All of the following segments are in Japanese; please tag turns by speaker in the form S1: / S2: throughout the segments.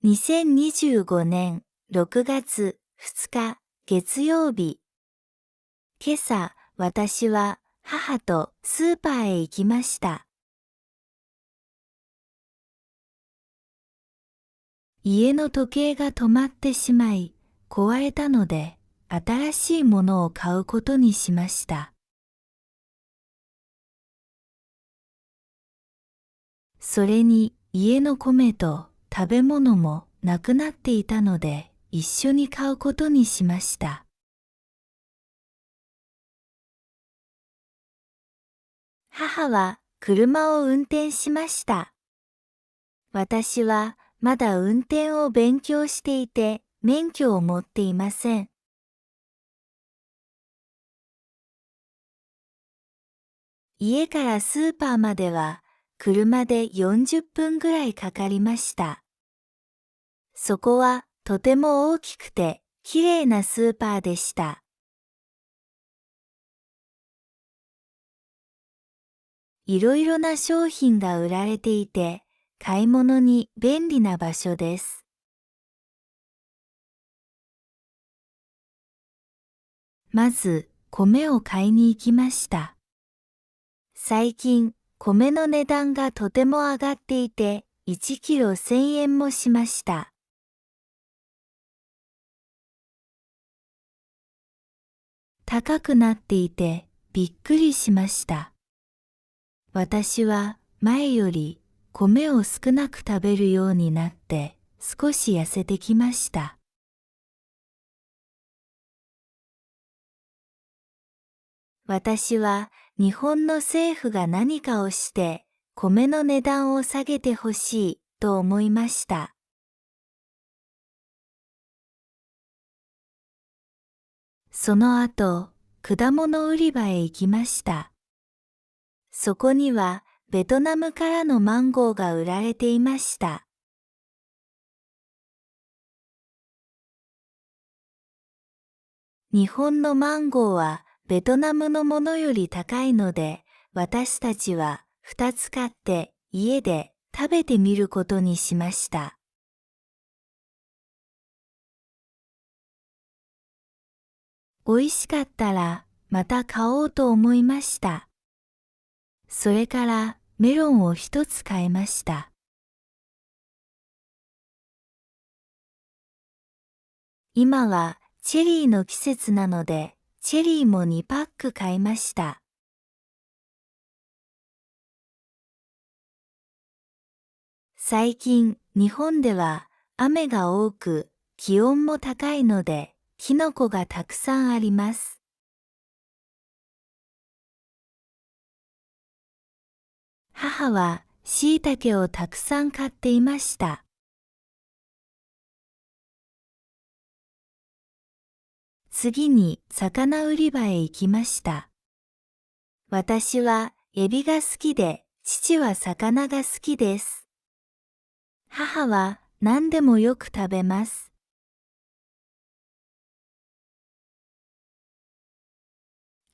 S1: 2025年6月2日月曜日。今朝、私は母とスーパーへ行きました。家の時計が止まってしまい、壊れたので、新しいものを買うことにしました。それに家の米と食べ物もなくなっていたので、一緒に買うことにしました。母は車を運転しました。私はまだ運転を勉強していて、免許を持っていません。家からスーパーまでは車で40分ぐらいかかりました。そこはとても大きくて綺麗なスーパーでした。いろいろな商品が売られていて、買い物に便利な場所です。まず、米を買いに行きました。最近、米の値段がとても上がっていて、1キロ1000円もしました。高くなっていて、びっくりしました。私は前より米を少なく食べるようになって少し痩せてきました。私は日本の政府が何かをして米の値段を下げてほしいと思いました。その後、果物売り場へ行きました。そこにはベトナムからのマンゴーが売られていました。日本のマンゴーはベトナムのものより高いので、私たちは2つ買って家で食べてみることにしました。美味しかったらまた買おうと思いました。それからメロンを1つ買いました。今はチェリーの季節なので、チェリーも2パック買いました。最近、日本では雨が多く、気温も高いので、キノコがたくさんあります。母は椎茸をたくさん買っていました。次に魚売り場へ行きました。私はエビが好きで、父は魚が好きです。母は何でもよく食べます。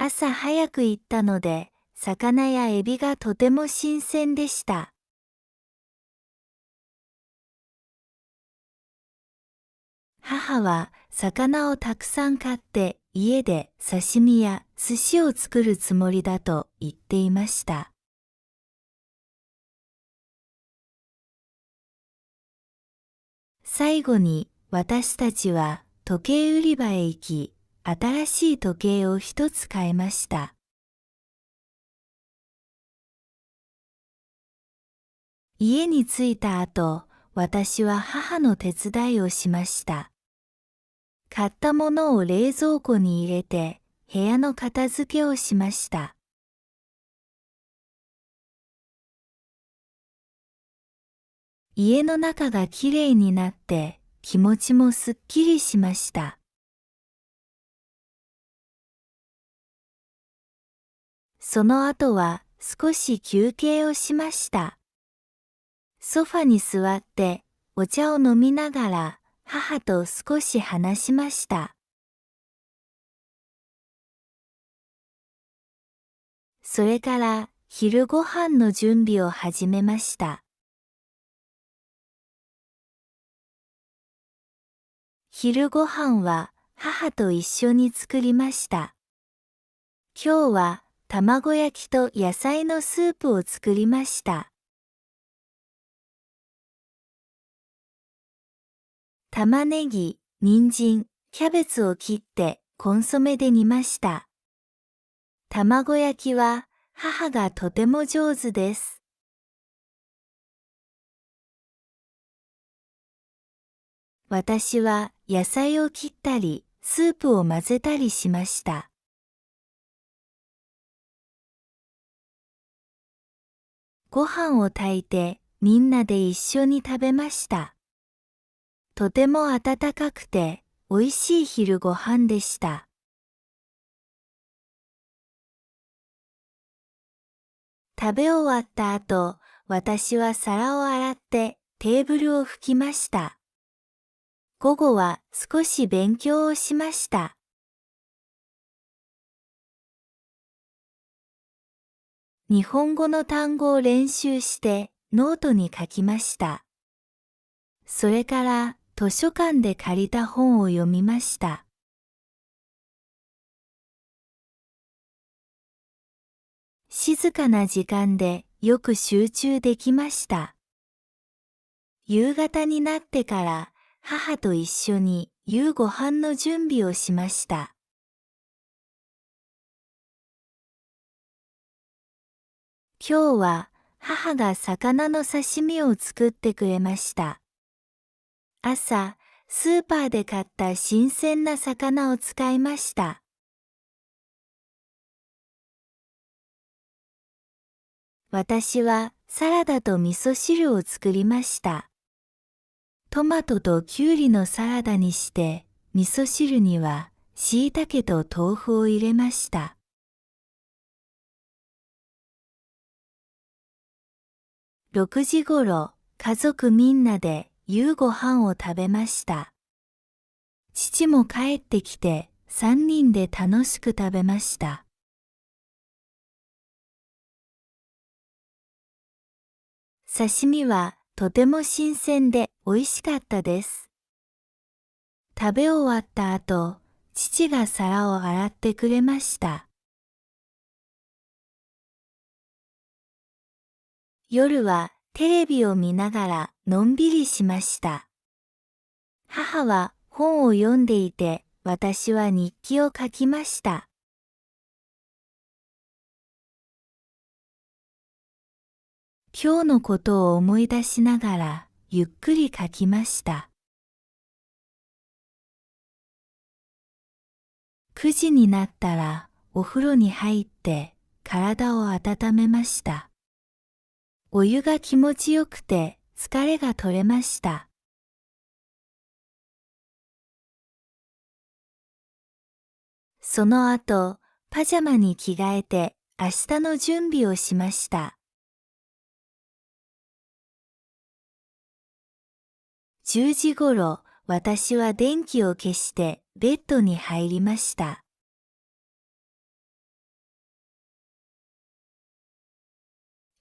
S1: 朝早く行ったので、魚やエビがとても新鮮でした。母は魚をたくさん買って家で刺身や寿司を作るつもりだと言っていました。最後に私たちは時計売り場へ行き、新しい時計を一つ買いました。家に着いた後、私は母の手伝いをしました。買ったものを冷蔵庫に入れて、部屋の片付けをしました。家の中がきれいになって気持ちもすっきりしました。その後は少し休憩をしました。ソファに座ってお茶を飲みながら母と少し話しました。それから昼ご飯の準備を始めました。昼ご飯は母と一緒に作りました。今日は卵焼きと野菜のスープを作りました。玉ねぎ、人参、キャベツを切ってコンソメで煮ました。卵焼きは母がとても上手です。私は野菜を切ったり、スープを混ぜたりしました。ご飯を炊いてみんなで一緒に食べました。とても温かくて美味しい昼ご飯でした。食べ終わった後、私は皿を洗ってテーブルを拭きました。午後は少し勉強をしました。日本語の単語を練習してノートに書きました。それから図書館で借りた本を読みました。静かな時間でよく集中できました。夕方になってから母と一緒に夕ご飯の準備をしました。今日は母が魚の刺身を作ってくれました。朝、スーパーで買った新鮮な魚を使いました。私はサラダと味噌汁を作りました。トマトとキュウリのサラダにして、味噌汁には椎茸と豆腐を入れました。6時ごろ、家族みんなで夕ご飯を食べました。父も帰ってきて、3人で楽しく食べました。刺身はとても新鮮で美味しかったです。食べ終わった後、父が皿を洗ってくれました。夜はテレビを見ながらのんびりしました。母は本を読んでいて、私は日記を書きました。今日のことを思い出しながらゆっくり書きました。9時になったらお風呂に入って体を温めました。お湯が気持ちよくて疲れが取れました。その後、パジャマに着替えて明日の準備をしました。10時ごろ、私は電気を消してベッドに入りました。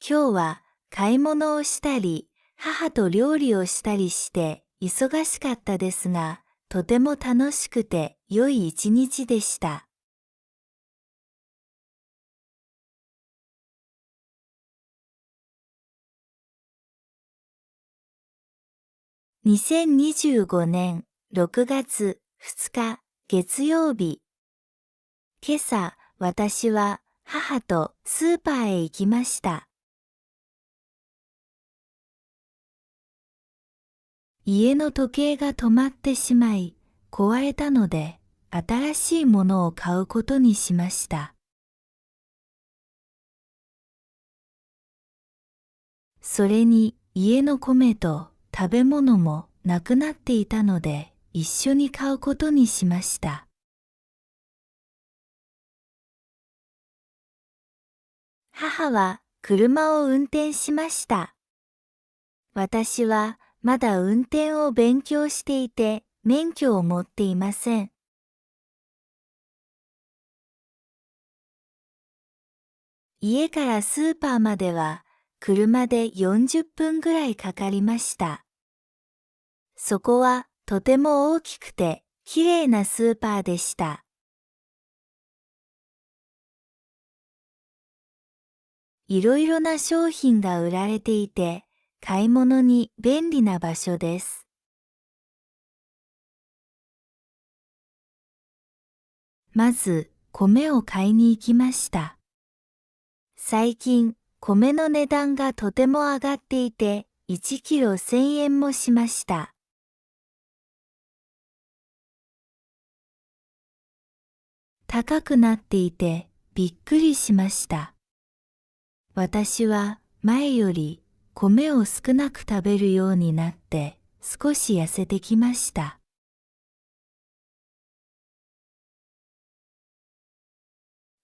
S1: 今日は買い物をしたり、母と料理をしたりして忙しかったですが、とても楽しくて良い一日でした。2025年6月2日月曜日。今朝、私は母とスーパーへ行きました。家の時計が止まってしまい、壊れたので、新しいものを買うことにしました。それに家の米と食べ物もなくなっていたので、一緒に買うことにしました。母は車を運転しました。私はまだ運転を勉強していて、免許を持っていません。家からスーパーまでは車で40分ぐらいかかりました。そこはとても大きくてきれいなスーパーでした。いろいろな商品が売られていて、買い物に便利な場所です。まず、米を買いに行きました。最近、米の値段がとても上がっていて、1キロ1000円もしました。高くなっていて、びっくりしました。私は前より米を少なく食べるようになって少し痩せてきました。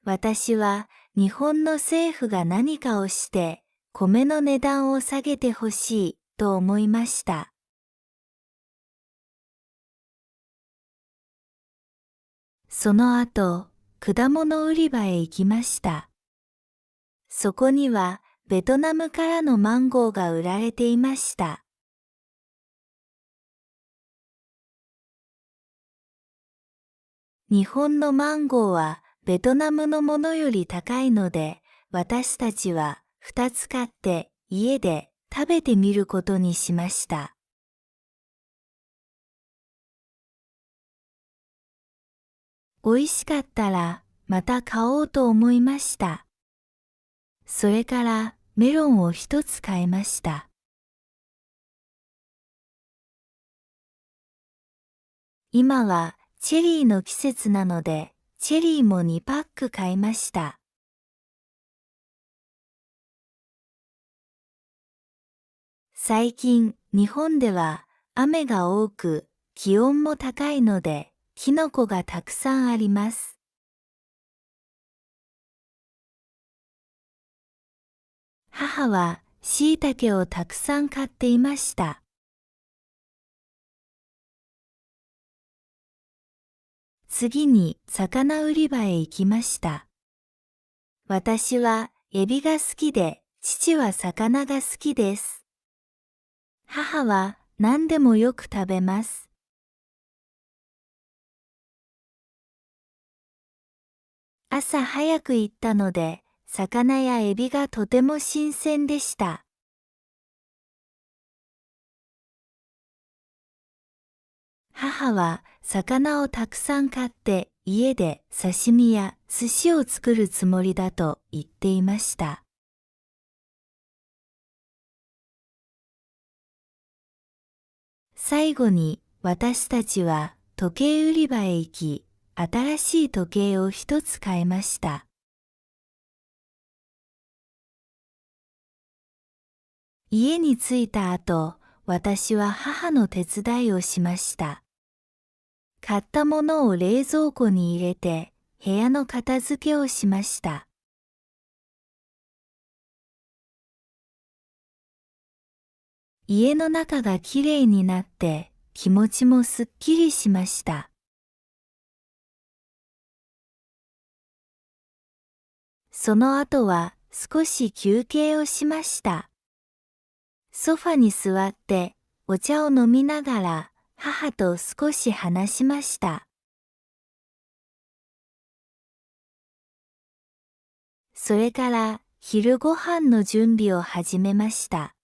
S1: 私は日本の政府が何かをして米の値段を下げてほしいと思いました。その後、果物売り場へ行きました。そこにはベトナムからのマンゴーが売られていました。日本のマンゴーはベトナムのものより高いので、私たちは2つ買って家で食べてみることにしました。美味しかったらまた買おうと思いました。それからメロンを1つ買いました。今はチェリーの季節なので、チェリーも2パック買いました。最近、日本では雨が多く、気温も高いので、キノコがたくさんあります。母は椎茸をたくさん買っていました。次に魚売り場へ行きました。私はエビが好きで、父は魚が好きです。母は何でもよく食べます。朝早く行ったので、魚やエビがとても新鮮でした。母は魚をたくさん買って家で刺身や寿司を作るつもりだと言っていました。最後に私たちは時計売り場へ行き、新しい時計を一つ買いました。家に着いた後、私は母の手伝いをしました。買ったものを冷蔵庫に入れて、部屋の片付けをしました。家の中がきれいになって気持ちもすっきりしました。その後は少し休憩をしました。ソファに座ってお茶を飲みながら母と少し話しました。それから昼ご飯の準備を始めました。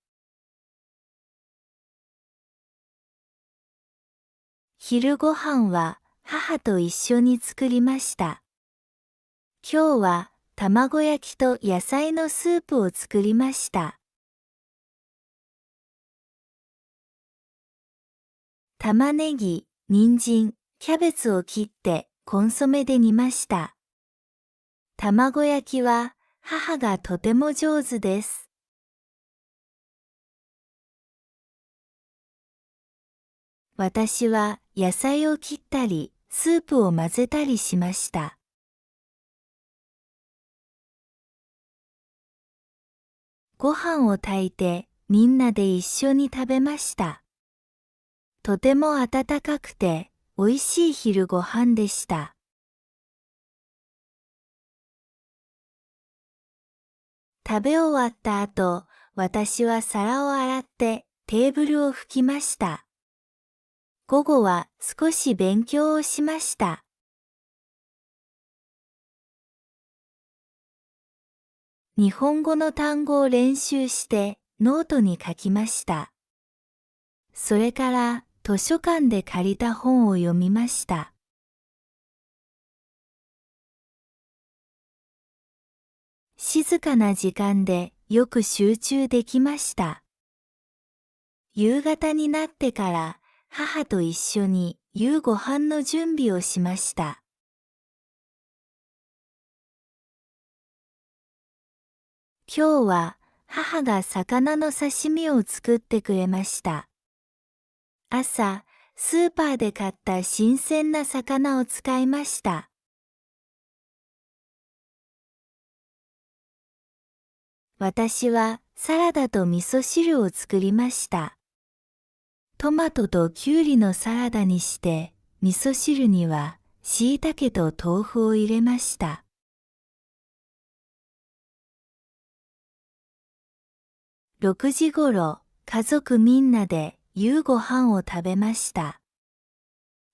S1: 昼ご飯は母と一緒に作りました。今日は卵焼きと野菜のスープを作りました。玉ねぎ、人参、キャベツを切ってコンソメで煮ました。卵焼きは母がとても上手です。私は野菜を切ったり、スープを混ぜたりしました。ご飯を炊いてみんなで一緒に食べました。とても温かくて美味しい昼ご飯でした。食べ終わった後、私は皿を洗ってテーブルを拭きました。午後は少し勉強をしました。日本語の単語を練習してノートに書きました。それから図書館で借りた本を読みました。静かな時間でよく集中できました。夕方になってから母と一緒に夕ご飯の準備をしました。今日は母が魚の刺身を作ってくれました。朝、スーパーで買った新鮮な魚を使いました。私はサラダと味噌汁を作りました。トマトとキュウリのサラダにして、味噌汁には椎茸と豆腐を入れました。6時ごろ、家族みんなで夕ご飯を食べました。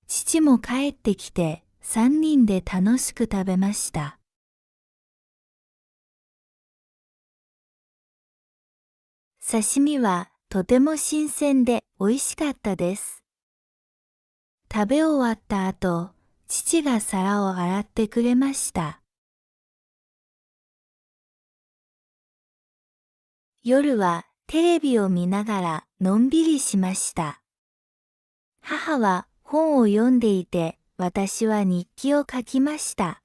S1: 父も帰ってきて3人で楽しく食べました。刺身はとても新鮮で美味しかったです。食べ終わった後、父が皿を洗ってくれました。夜はテレビを見ながらのんびりしました。母は本を読んでいて、私は日記を書きました。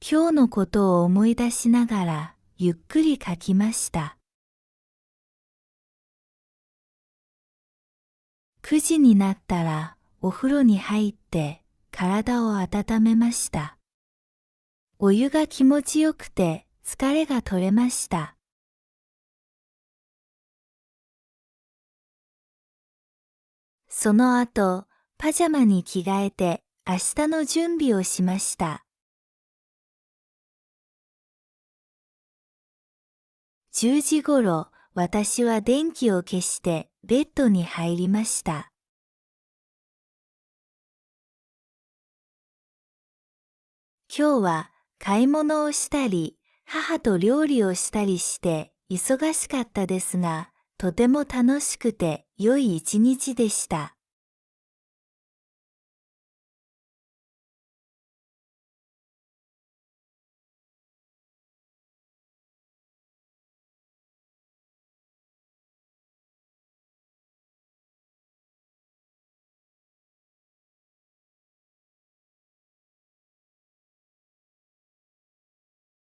S1: 今日のことを思い出しながらゆっくり書きました。9時になったらお風呂に入って体を温めました。お湯が気持ちよくて疲れが取れました。その後、パジャマに着替えて明日の準備をしました。10時ごろ、私は電気を消してベッドに入りました。今日は買い物をしたり、母と料理をしたりして忙しかったですが、とても楽しくて良い一日でした。